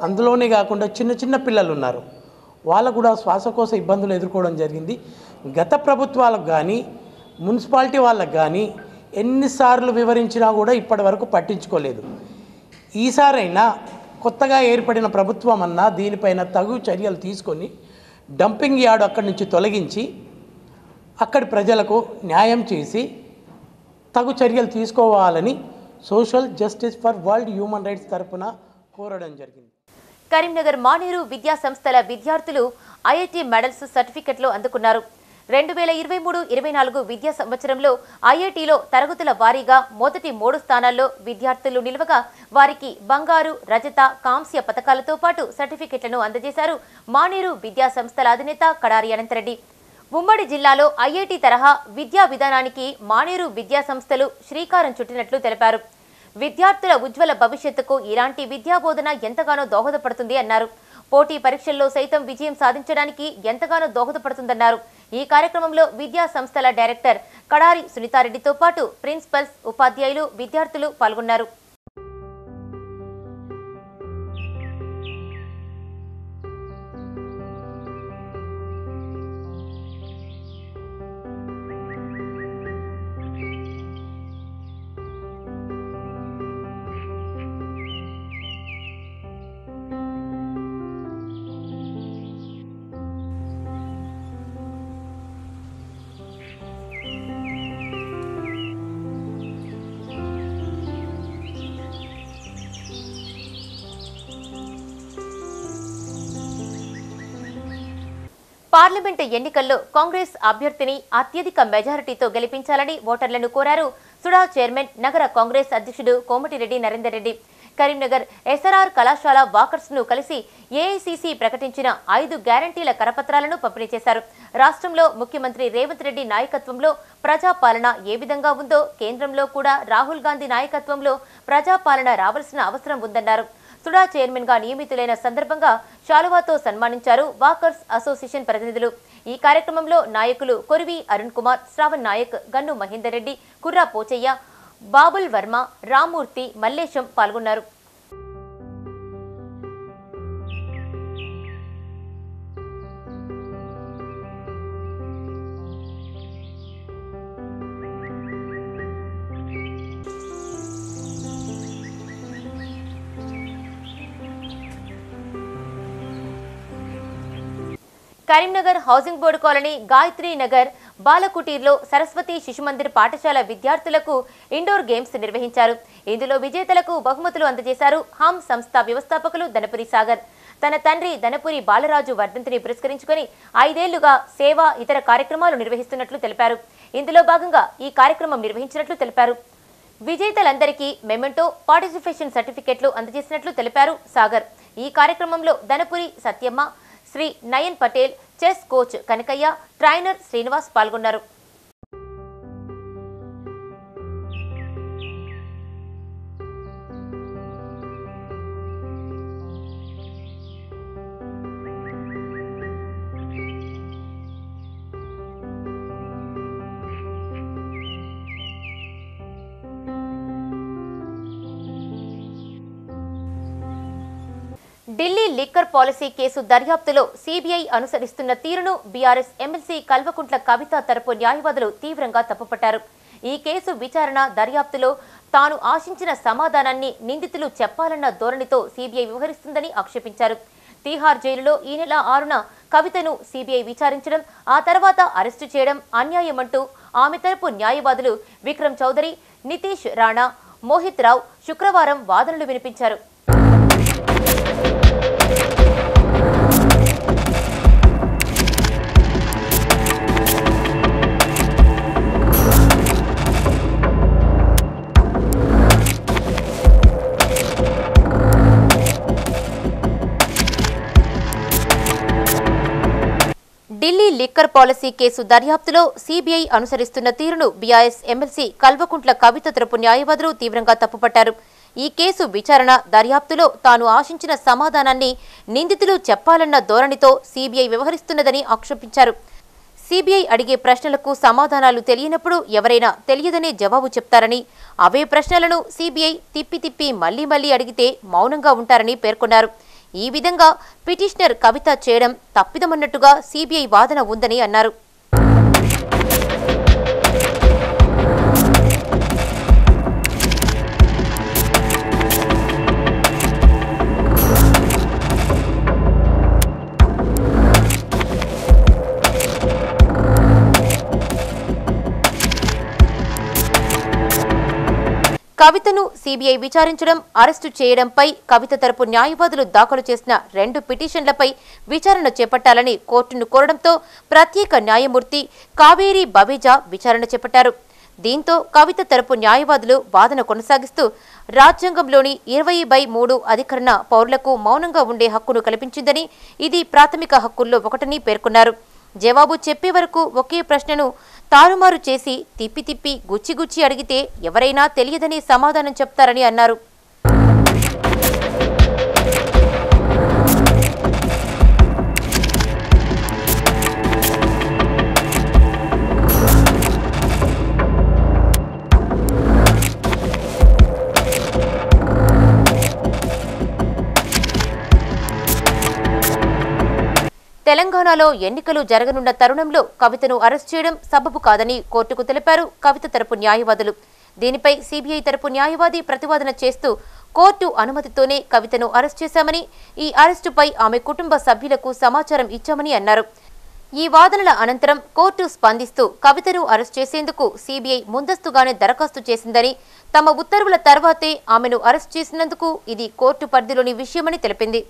అందులోనే కాకుండా చిన్న పిల్లలు ఉన్నారు, వాళ్ళకు కూడా శ్వాసకోశ ఇబ్బందులు ఎదుర్కోవడం జరిగింది. గత ప్రభుత్వాలకు కానీ మున్సిపాలిటీ వాళ్ళకు కానీ ఎన్నిసార్లు వివరించినా కూడా ఇప్పటి వరకు పట్టించుకోలేదు. ఈసారైనా కొత్తగా ఏర్పడిన ప్రభుత్వం అన్నా దీనిపైన తగు చర్యలు తీసుకొని డంపింగ్ యార్డు అక్కడి నుంచి తొలగించి అక్కడి ప్రజలకు న్యాయం చేసి తగు చర్యలు తీసుకోవాలని social justice for world human rights తరఫున కోరడం జరిగింది. కరీంనగర్ మానేరు విద్యా సంస్థల విద్యార్థులు ఐఐటి మెడల్స్ సర్టిఫికెట్లు అందుకున్నారు. 2023-24 విద్యా సంవత్సరంలో ఐఐటిలో తరగతుల వారీగా మొదటి 3 స్థానాల్లో విద్యార్థులు నిలవగా వారికి బంగారు, రజత, కాంస్య పతకాలతో పాటు సర్టిఫికెట్లను అందజేశారు మానేరు విద్యా సంస్థల అధినేత కడారి అనంతరెడ్డి. ఉమ్మడి జిల్లాలో ఐఐటి తరహా విద్యా విధానానికి మానేరు విద్యా సంస్థలు శ్రీకారం చుట్టినట్లు తెలిపారు. విద్యార్థుల ఉజ్వల భవిష్యత్తుకు ఇలాంటి విద్యాబోధన ఎంతగానో దోహదపడుతుంది అన్నారు. పోటీ పరీక్షల్లో సైతం విజయం సాధించడానికి ఎంతగానో దోహదపడుతుందన్నారు. ఈ కార్యక్రమంలో విద్యా సంస్థల డైరెక్టర్ కడారి సునీతారెడ్డితో పాటు ప్రిన్సిపల్స్, ఉపాధ్యాయులు, విద్యార్థులు పాల్గొన్నారు. పార్లమెంటు ఎన్నికల్లో కాంగ్రెస్ అభ్యర్థిని అత్యధిక మెజారిటీతో గెలిపించాలని ఓటర్లను కోరారు సుడా చైర్మన్, నగర కాంగ్రెస్ అధ్యక్షుడు కోమటిరెడ్డి నరేందర్ రెడ్డి. కరీంనగర్ ఎస్ఆర్ఆర్ కళాశాల వాకర్స్ ను కలిసి ఏఐసీసీ ప్రకటించిన 5 గ్యారంటీల కరపత్రాలను పంపిణీ చేశారు. రాష్ట్రంలో ముఖ్యమంత్రి రేవంత్ రెడ్డి నాయకత్వంలో ప్రజాపాలన ఏ విధంగా ఉందో కేంద్రంలో కూడా రాహుల్ గాంధీ నాయకత్వంలో ప్రజాపాలన రావాల్సిన అవసరం ఉందన్నారు. సుడా చైర్మన్ గా నియమితులైన సందర్భంగా శాలువాతో సన్మానించారు వాకర్స్ అసోసియేషన్ ప్రతినిధులు. ఈ కార్యక్రమంలో నాయకులు కొరివి అరుణ్ కుమార్, శ్రావణ్ నాయక్, గన్ను మహేందర్ రెడ్డి, కుర్రా పోచయ్య, బాబుల్ వర్మ, రామూర్తి, మల్లేశం పాల్గొన్నారు. Karimnagar housing board colony Gayatri Nagar బాలకుటీర్లో సరస్వతి శిశుమందిర్ పాఠశాల విద్యార్థులకు ఇండోర్ గేమ్స్ నిర్వహించారు. ఇందులో విజేతలకు బహుమతులు అందజేశారు. హమ్ సంస్థ వ్యవస్థాపకులు ధనపురి సాగర్. తన తండ్రి ధనపురి బాలరాజు వర్ధంతిని పురస్కరించుకొని 5 ఏళ్లుగా సేవ ఇతర కార్యక్రమాలు నిర్వహిస్తున్నట్లు తెలిపారు. ఇందులో భాగంగా ఈ కార్యక్రమం నిర్వహించినట్లు తెలిపారు. విజేతలందరికీ మెమెంటో, పార్టిసిపేషన్ సర్టిఫికెట్లు అందజేసినట్లు తెలిపారు సాగర్. ఈ కార్యక్రమంలో Dhanapuri Satyamma, Sri Nayan Patel, chess coach Kanakaiah, trainer Srinivas పాల్గొన్నారు. ఢిల్లీ లిక్కర్ పాలసీ కేసు దర్యాప్తులో సీబీఐ అనుసరిస్తున్న తీరును బీఆర్ఎస్ ఎమ్మెల్సీ కల్వకుంట్ల కవిత తరపు న్యాయవాదులు తీవ్రంగా తప్పుపట్టారు. ఈ కేసు విచారణ దర్యాప్తులో తాను ఆశించిన సమాధానాన్ని నిందితులు చెప్పాలన్న ధోరణితో సీబీఐ వ్యవహరిస్తుందని ఆక్షేపించారు. తీహార్ జైలులో ఈ నెల 6న కవితను సీబీఐ విచారించడం, ఆ తర్వాత అరెస్టు చేయడం అన్యాయమంటూ ఆమె తరపు న్యాయవాదులు విక్రమ్ చౌదరి, నితీష్ రాణా, మోహిత్ రావు శుక్రవారం వాదనలు వినిపించారు. ఢిల్లీ లిక్కర్ పాలసీ కేసు దర్యాప్తులో సీబీఐ అనుసరిస్తున్న తీరును బీఆర్ఎస్ ఎమ్మెల్సీ కల్వకుంట్ల కవిత తరపు న్యాయవాదులు తీవ్రంగా తప్పుపట్టారు. ఈ కేసు విచారణ దర్యాప్తులో తాను ఆశించిన సమాధానాన్ని నిందితులు చెప్పాలన్న ధోరణితో సీబీఐ వ్యవహరిస్తున్నదని ఆక్షేపించారు. సీబీఐ అడిగే ప్రశ్నలకు సమాధానాలు తెలియనప్పుడు ఎవరైనా తెలియదనే జవాబు చెప్తారని, అవే ప్రశ్నలను సీబీఐ తిప్పి మళ్లీ అడిగితే మౌనంగా ఉంటారని పేర్కొన్నారు. ఈ విధంగా పిటిషనర్ కవిత చేయడం తప్పిదమన్నట్టుగా సీబీఐ వాదన ఉందని అన్నారు. కవితను సీబీఐ విచారించడం, అరెస్టు చేయడంపై కవిత తరపు న్యాయవాదులు దాఖలు చేసిన 2 పిటిషన్లపై విచారణ చేపట్టాలని కోర్టును కోరడంతో ప్రత్యేక న్యాయమూర్తి కావేరి బవేజా విచారణ చేపట్టారు. దీంతో కవిత తరపు న్యాయవాదులు వాదన కొనసాగిస్తూ రాజ్యాంగంలోని 20/3 అధికరణ పౌరులకు మౌనంగా ఉండే హక్కును కల్పించిందని, ఇది ప్రాథమిక హక్కుల్లో ఒకటని పేర్కొన్నారు. జవాబు చెప్పే వరకు ఒకే ప్రశ్నను తారుమారు చేసి తిప్పి గుచ్చి అడిగితే ఎవరైనా తెలియదని సమాధానం చెప్తారని అన్నారు. తెలంగాణలో ఎన్నికలు జరగనున్న తరుణంలో కవితను అరెస్ట్ చేయడం సబబు కాదని కోర్టుకు తెలిపారు కవిత తరపు న్యాయవాదులు. దీనిపై సీబీఐ తరపు న్యాయవాది ప్రతివాదన చేస్తూ కోర్టు అనుమతితోనే కవితను అరెస్ట్ చేశామని, ఈ అరెస్టుపై ఆమె కుటుంబ సభ్యులకు సమాచారం ఇచ్చామని అన్నారు. ఈ వాదనల అనంతరం కోర్టు స్పందిస్తూ కవితను అరెస్ట్ చేసేందుకు సీబీఐ ముందస్తుగానే దరఖాస్తు చేసిందని, తమ ఉత్తర్వుల తర్వాతే ఆమెను అరెస్ట్ చేసినందుకు ఇది కోర్టు పరిధిలోని విషయమని తెలిపింది.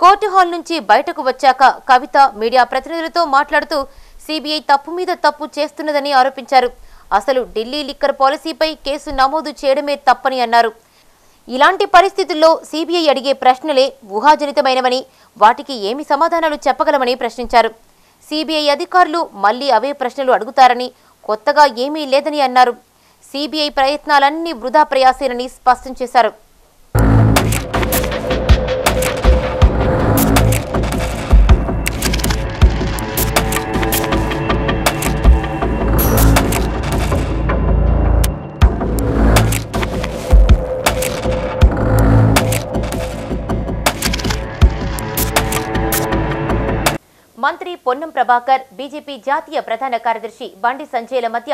కోర్టు హాల్ నుంచి బయటకు వచ్చాక కవిత మీడియా ప్రతినిధులతో మాట్లాడుతూ సీబీఐ తప్పు మీద తప్పు చేస్తున్నదని ఆరోపించారు. అసలు ఢిల్లీ లిక్కర్ పాలసీపై కేసు నమోదు చేయడమే తప్పని అన్నారు. ఇలాంటి పరిస్థితుల్లో సీబీఐ అడిగే ప్రశ్నలే ఊహాజనితమైనవని, వాటికి ఏమి సమాధానాలు చెప్పగలమని ప్రశ్నించారు. సీబీఐ అధికారులు మళ్లీ అవే ప్రశ్నలు అడుగుతారని, కొత్తగా ఏమీ లేదని అన్నారు. సీబీఐ ప్రయత్నాలన్నీ వృధా ప్రయాసేనని స్పష్టం చేశారు. మంత్రి పొన్నం ప్రభాకర్, బీజేపీ జాతీయ ప్రధాన కార్యదర్శి బండి సంజయ్ల మధ్య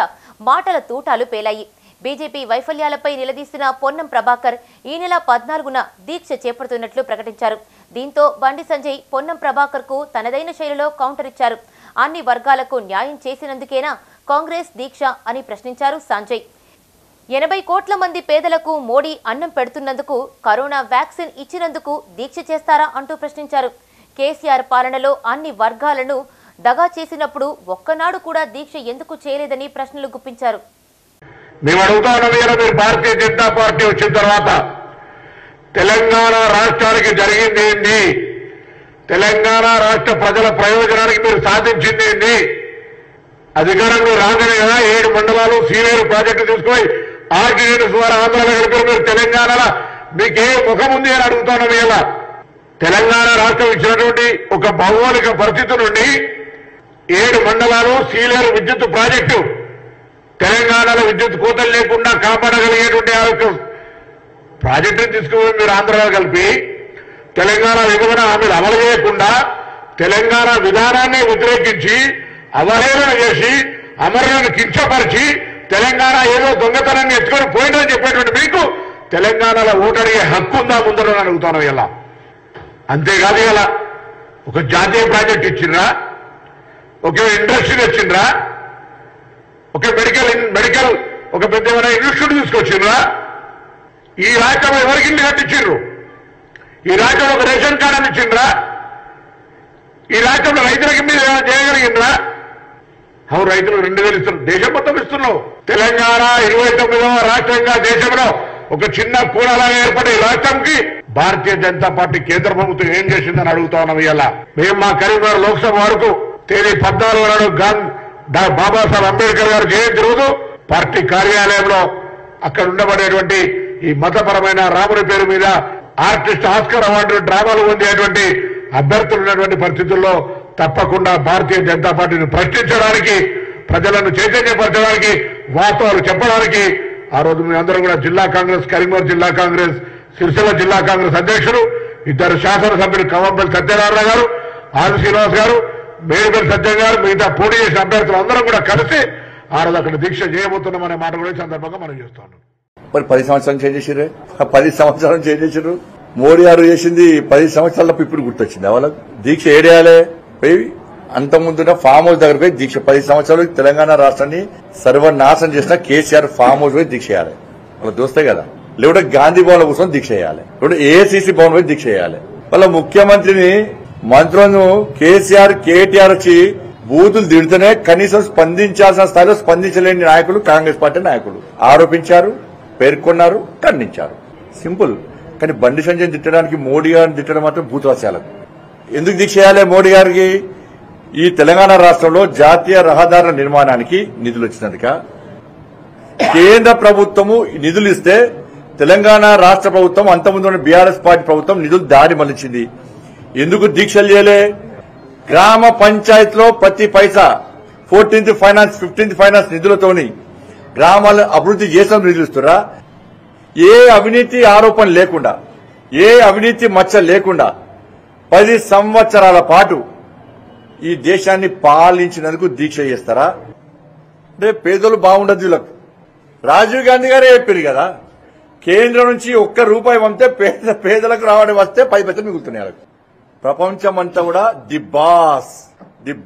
మాటల తూటాలు పేలాయి. బీజేపీ వైఫల్యాలపై నిలదీసిన పొన్నం ప్రభాకర్ ఈ నెల 14న దీక్ష చేపడుతున్నట్లు ప్రకటించారు. దీంతో బండి సంజయ్ పొన్నం ప్రభాకర్కు తనదైన శైలిలో కౌంటర్ ఇచ్చారు. అన్ని వర్గాలకు న్యాయం చేసినందుకేనా కాంగ్రెస్ దీక్ష అని ప్రశ్నించారు సంజయ్. 80 కోట్ల మంది పేదలకు మోడీ అన్నం పెడుతున్నందుకు, కరోనా వ్యాక్సిన్ ఇచ్చినందుకు దీక్ష చేస్తారా అంటూ ప్రశ్నించారు. కేసీఆర్ పాలనలో అన్ని వర్గాలను దగా చేసినప్పుడు ఒక్కనాడు కూడా దీక్ష ఎందుకు చేయలేదని ప్రశ్నలు గుప్పించారు. మేము అడుగుతా ఉన్నది, మీరు భారతీయ జనతా పార్టీ వచ్చిన తర్వాత తెలంగాణ రాష్ట్రానికి జరిగింది ఏంటి, తెలంగాణ రాష్ట్ర ప్రజల ప్రయోజనానికి మీరు సాధించింది ఏంటి? అధికారంలో రాగానే కదా 7 మండలాలు సీలేరు ప్రాజెక్టు తీసుకుని ఆర్డినెన్స్ ద్వారా ఆంధ్రాలో కలిపి మీరు తెలంగాణలో మీకే ముఖం ఉంది అని అడుగుతున్నాం. ఇలా తెలంగాణ రాష్ట్రం ఇచ్చినటువంటి ఒక భౌగోళిక పరిస్థితి నుండి 7 మండలాలు సీలేరు విద్యుత్ ప్రాజెక్టు తెలంగాణలో విద్యుత్ కోతలు లేకుండా కాపాడగలిగేటువంటి ప్రాజెక్టును తీసుకుని మీరు ఆంధ్రాలో కలిపి తెలంగాణ విభజన హామీలు అమలు చేయకుండా తెలంగాణ విధానాన్ని వ్యతిరేకించి అవహేళన చేసి అమరులను కించపరిచి తెలంగాణ ఏదో దొంగతనాన్ని ఎత్తుకొని పోయిందని చెప్పేటువంటి మీకు తెలంగాణలో ఓటు అడిగే హక్కు ఉందా ముందరని అడుగుతాను. ఇలా అంతేకాదు, ఇలా ఒక జాతీయ ప్రాజెక్ట్ ఇచ్చిండ్రా, ఒక ఇండస్ట్రీ వచ్చిండ్రా, ఒక మెడికల్ ఒక పెద్ద ఇన్స్టిట్యూట్ తీసుకొచ్చిండ్రా? ఈ రాష్ట్రంలో ఎవరికి ఇల్లు కట్టించిండ్రు? ఈ రాష్ట్రంలో ఒక రేషన్ కార్డు అని ఇచ్చిండ్రా? ఈ రాష్ట్రంలో రైతులకి మీద చేయగలిగిండ్రా? అవును, రైతులు 2000 ఇస్తున్నారు, దేశం మొత్తం ఇస్తున్నావు. తెలంగాణ 29వ రాష్ట్రంగా దేశంలో ఒక చిన్న కూడలాగా ఏర్పడే రాష్ట్రంకి భారతీయ జనతా పార్టీ కేంద్ర ప్రభుత్వం ఏం చేసిందని అడుగుతా ఉన్నాం. ఇలా మేము మా కరీంనగర్ లోక్సభ వరకు తేదీ 14 నాడు బాబాసాహెబ్ అంబేద్కర్ గారు జయంతి రోజు పార్టీ కార్యాలయంలో అక్కడ ఉండబడేటువంటి ఈ మతపరమైన రాముని పేరు మీద ఆర్టిస్ట్ ఆస్కర్ అవార్డు డ్రామాలు పొందేటువంటి అభ్యర్థులు ఉన్నటువంటి పరిస్థితుల్లో తప్పకుండా భారతీయ జనతా పార్టీని ప్రశ్నించడానికి, ప్రజలను చైతన్యపరచడానికి, వాస్తవాలు చెప్పడానికి ఆ రోజు మీ అందరూ కూడా జిల్లా కాంగ్రెస్, కరీంనగర్ జిల్లా కాంగ్రెస్, సిరిసిల్ల జిల్లా కాంగ్రెస్ అధ్యక్షులు, 2 శాసనసభ్యులు కవంపల్లి సత్యనారాయణ గారు, ఆర్ శ్రీనివాస్ గారు, మేడిపల్లి సత్యం గారు, మిగతా పోటీ చేసిన అభ్యర్థులు అందరం కూడా కలిసి ఆ రోజు అక్కడ దీక్ష చేయబోతున్నామనే మాట కూడా సందర్భంగా మనం చేస్తున్నాం. మరి 10 సంవత్సరాలు చేంజ్ చేసిర్రే, 10 సంవత్సరాలు చేంజ్ చేసిర్రు. మోడీ గారు చేసింది 10 సంవత్సరాల ఇప్పుడు గుర్తొచ్చింది వాళ్ళకి. దీక్ష ఏడేయాలే పోయి అంత ముందున్న ఫామ్ హౌస్ దగ్గర పోయి దీక్ష 10 సంవత్సరాలు తెలంగాణ రాష్ట్రాన్ని సర్వనాశనం చేసిన కేసీఆర్ ఫామ్ హౌస్ పోయి దీక్ష చేయాలి. వాళ్ళ దోస్తే కదా. లేకుంటే గాంధీ భవన్ కోసం దీక్ష చేయాలి, లేకుంటే ఏఐసీసీ భవన్ పోయి దీక్ష చేయాలి. వాళ్ళ ముఖ్యమంత్రిని, మంత్రులను కేసీఆర్, కేటీఆర్ వచ్చి బూతులు తిడితేనే కనీసం స్పందించాల్సిన స్థాయిలో స్పందించలేని నాయకులు కాంగ్రెస్ పార్టీ నాయకులు ఆరోపించారు, పేర్కొన్నారు, ఖండించారు. సింపుల్. కానీ బండి సంజయ్ తిట్టడానికి, మోడీ గారిని తిట్టడం మాత్రం భూతవాస్యాలకు. ఎందుకు దీక్ష చేయాలి మోడీ గారికి? ఈ తెలంగాణ రాష్ట్రంలో జాతీయ రహదారుల నిర్మాణానికి నిధులు వచ్చినందుక కేంద్ర ప్రభుత్వము నిధులు ఇస్తే తెలంగాణ రాష్ట్ర ప్రభుత్వం, అంతకుముందు బీఆర్ఎస్ పార్టీ ప్రభుత్వం నిధులు దారి మళ్లించింది. ఎందుకు దీక్షలు చేయలే? గ్రామ పంచాయతీలో ప్రతి పైసా 14th ఫైనాన్స్, 15th ఫైనాన్స్ నిధులతోని గ్రామాలను అభివృద్ధి చేసిన నిధులు ఇస్తురా? ఏ అవినీతి ఆరోపణ లేకుండా, ఏ అవినీతి మచ్చ లేకుండా 10 సంవత్సరాల పాటు ఈ దేశాన్ని పాలించినందుకు దీక్ష చేస్తారా? అంటే పేదలు బాగుండదు వీళ్ళకు. రాజీవ్ గాంధీ గారే చెప్పారు కదా, కేంద్రం నుంచి ₹1 పంపితే పేదలకు రావడం వస్తే 10 పైసలు మిగులుతున్నాయి వాళ్ళకు. ప్రపంచమంతా కూడా ది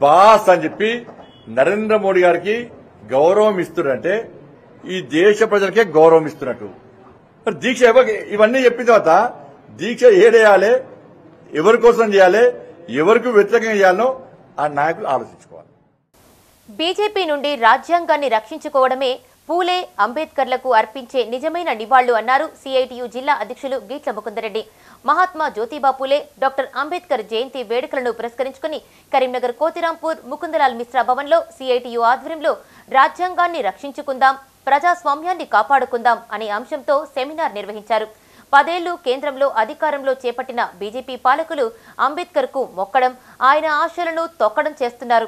బాస్ అని చెప్పి నరేంద్ర మోడీ గారికి గౌరవం ఇస్తున్నట్టే ఈ దేశ ప్రజలకే గౌరవం ఇస్తున్నట్టు. మరి దీక్ష ఇవన్నీ చెప్పిన తర్వాత దీక్ష ఏడేయాలి, ఎవరి కోసం చేయాలి, ఎవరికి వ్యతిరేకంగా చేయాలనో ఆ నాయకులు ఆలోచించుకోవాలి. బీజేపీ నుండి రాజ్యాంగాన్ని రక్షించుకోవడమే పూలే, అంబేద్కర్లకు అర్పించే నిజమైన నివాళులు అన్నారు సిఐటియు జిల్లా అధ్యక్షులు గీట్ల ముకుందరెడ్డి. మహాత్మా జ్యోతిబా పూలే, డాక్టర్ అంబేద్కర్ జయంతి వేడుకలను పురస్కరించుకుని కరీంనగర్ కోతిరాంపూర్ ముకుందలాల్ మిశ్రా భవన్లో సిఐటియు ఆధ్వర్యంలో రాజ్యాంగాన్ని రక్షించుకుందాం, ప్రజాస్వామ్యాన్ని కాపాడుకుందాం అనే అంశంతో సెమినార్ నిర్వహించారు. 10 ఏళ్లు కేంద్రంలో అధికారంలో చేపట్టిన బీజేపీ పాలకులు అంబేద్కర్ కు మొక్కడం, ఆయన ఆశలను తొక్కడం చేస్తున్నారు.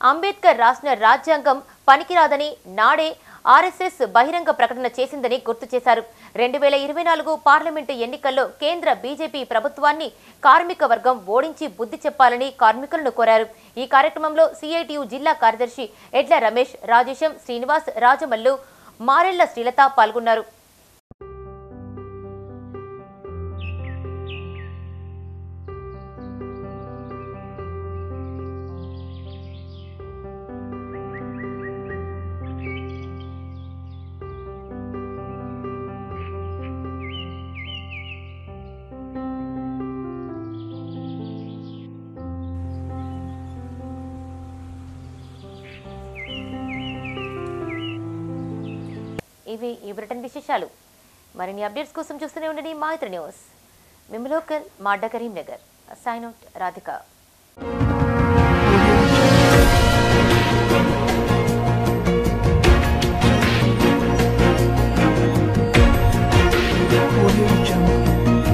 అంబేద్కర్ రాసిన రాజ్యాంగం పనికిరాదని నాడే ఆర్ఎస్ఎస్ బహిరంగ ప్రకటన చేసిందని గుర్తు చేశారు. 2024 పార్లమెంటు ఎన్నికల్లో కేంద్ర బీజేపీ ప్రభుత్వాన్ని కార్మిక వర్గం ఓడించి బుద్ధి చెప్పాలని కార్మికులను కోరారు. ఈ కార్యక్రమంలో సిఐటియు జిల్లా కార్యదర్శి ఎడ్ల రమేష్, రాజేశం, శ్రీనివాస్, రాజమల్లు, మారెళ్ల శ్రీలత పాల్గొన్నారు. ఇవి ఈ బ్రిటన్ విశేషాలు. మరిన్ని అప్డేట్స్ కోసం చూస్తూనే ఉండండి మైత్రి న్యూస్. మేము లోకల్ మాడ్డ Karimnagar. Sign out Radhika. Audio Jungle.